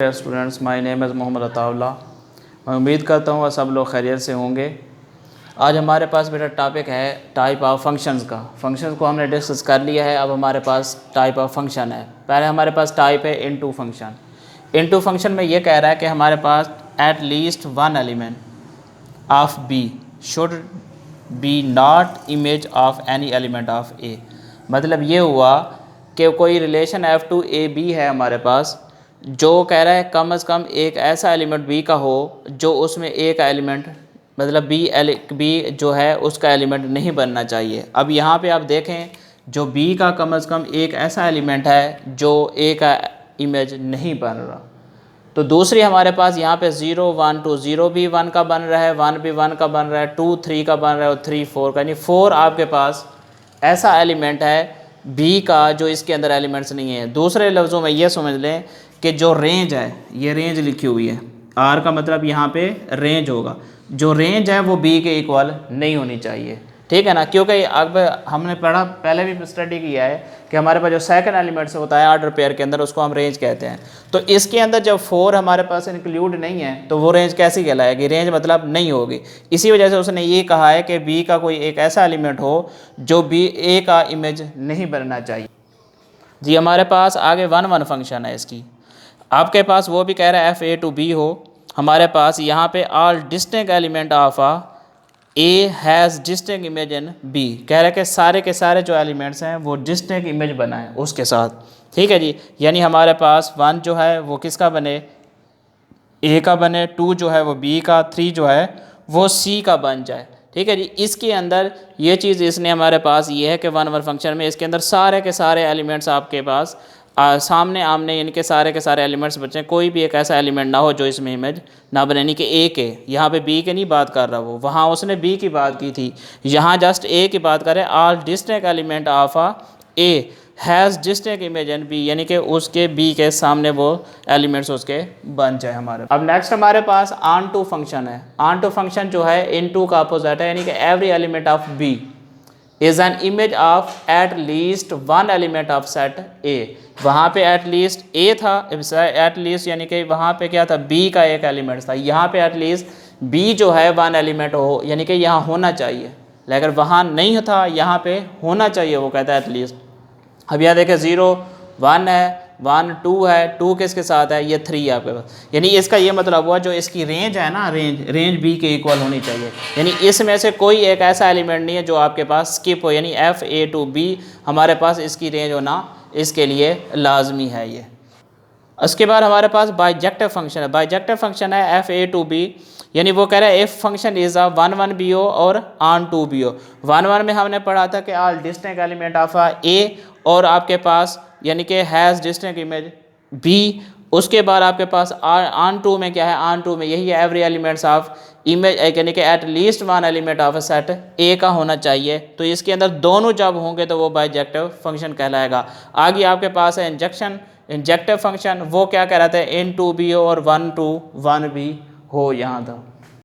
Students, my name is Mohammad Ataullah. मैं उम्मीद करता हूँ सब लोग खैरियत से होंगे। आज हमारे पास बेटा टॉपिक है टाइप ऑफ फंक्शंस का। फंक्शंस को हमने डिस्कस कर लिया है। अब हमारे पास टाइप ऑफ फंक्शन है। पहले हमारे पास टाइप है इनटू फंक्शन। इनटू फंक्शन में ये कह रहा है कि हमारे पास at least one element of B should be not image of any element of A. मतलब ये हुआ कि कोई relation F to A B है हमारे पास, जो कह रहा है कम से कम एक ऐसा एलिमेंट बी का हो जो उसमें ए का एलिमेंट मतलब बी जो है उसका एलिमेंट नहीं बनना चाहिए। अब यहाँ पे आप देखें, जो बी का कम से कम एक ऐसा एलिमेंट है जो ए का इमेज नहीं बन रहा। तो दूसरी हमारे पास यहाँ पे 0 1 2 0 भी 1 का बन रहा है, 1 भी 1 का बन रहा है, 2 3 का बन रहा है और 3 4 का, यानी 4 आपके पास ऐसा एलिमेंट है बी का जो इसके अंदर एलिमेंट्स नहीं है। दूसरे लफ्ज़ों में ये समझ लें कि जो रेंज है, ये रेंज लिखी हुई है, आर का मतलब यहाँ पे रेंज होगा, जो रेंज है वो बी के इक्वल नहीं होनी चाहिए। ठीक है ना, क्योंकि अब हमने पढ़ा, पहले भी स्टडी किया है कि हमारे पास जो सेकंड एलिमेंट्स होता है ऑर्डर पेयर के अंदर, उसको हम रेंज कहते हैं। तो इसके अंदर जब 4 हमारे पास इंक्लूड नहीं है तो वो रेंज कैसी कहलाएगी? रेंज मतलब नहीं होगी। इसी वजह से उसने ये कहा है कि बी का कोई एक ऐसा एलिमेंट हो जो बी ए का इमेज नहीं बनना चाहिए। जी, हमारे पास आगे 1 1 फंक्शन है इसकी। आपके पास वो भी कह रहा है एफ ए टू बी हो। हमारे पास यहाँ पे all distinct element of ah A has distinct image in B. कह रहा है कि सारे के सारे जो एलिमेंट्स हैं वो डिस्टिंक्ट इमेज बनाएं उसके साथ। ठीक है जी, यानी हमारे पास 1 जो है वो किसका बने? ए का बने, 2 जो है वो बी का, 3 जो है वो सी का बन जाए। ठीक है जी, इसके अंदर ये चीज़ इसने हमारे पास ये है कि 1 1 फंक्शन में इसके अंदर सारे के सारे एलिमेंट्स आपके पास सामने आमने इनके सारे के सारे एलिमेंट्स बचे। कोई भी एक ऐसा एलिमेंट ना हो जो इसमें इमेज ना बने, यानी कि ए के, यहाँ पे बी के नहीं बात कर रहा वो, वहाँ उसने बी की बात की थी, यहाँ जस्ट ए की बात करें। All distinct element of ah A has distinct image in B, यानी कि उसके बी के सामने वो एलिमेंट्स उसके बन जाए हमारे। अब नेक्स्ट हमारे पास ऑन टू फंक्शन है। ऑन टू फंक्शन जो है इन टू का अपोजिट है, यानी कि every element of B is an image of at least one element of set A. वहाँ पे एट लीस्ट ए था, एट लीस्ट यानी कि वहाँ पे क्या था? बी का एक एलिमेंट था। यहाँ पे एट लीस्ट बी जो है 1 एलिमेंट हो, यानी कि यहाँ होना चाहिए, लेकिन वहाँ नहीं था, यहाँ पे होना चाहिए, वो कहता है एट लीस्ट। अब यहाँ देखें 0 1 है, 1 2 है, 2 किसके साथ है? ये 3 है आपके पास। यानी इसका ये मतलब हुआ जो इसकी रेंज है ना, रेंज बी के इक्वल होनी चाहिए। यानी इसमें से कोई एक ऐसा एलिमेंट नहीं है जो आपके पास स्किप हो, यानी एफ ए टू बी हमारे पास इसकी रेंज होना इसके लिए लाजमी है ये। उसके बाद हमारे पास बाइजेक्टिव फंक्शन है। बाइजेक्टिव फंक्शन है एफ ए टू बी, यानी वो कह रहा है इफ फंक्शन इज़ अ 1 1 बी ओ और ऑन टू बी ओ। 1 1 में हमने पढ़ा था कि ऑल डिस्टिंक्ट एलिमेंट ऑफ ए, और आपके पास यानी कि हैज़ डिस्टिंक्ट इमेज बी। उसके बाद आपके पास ऑन टू में क्या है? ऑन टू में यही है एवरी एलिमेंट्स ऑफ इमेज, यानी कि at least 1 element of a set ए का होना चाहिए। तो इसके अंदर दोनों जब होंगे तो वो बाइजेक्टिव फंक्शन कहलाएगा। आगे आपके पास है इंजेक्टिव फंक्शन, वो क्या कह रहा था? इन टू बी हो और 1 2 1 भी हो यहाँ था।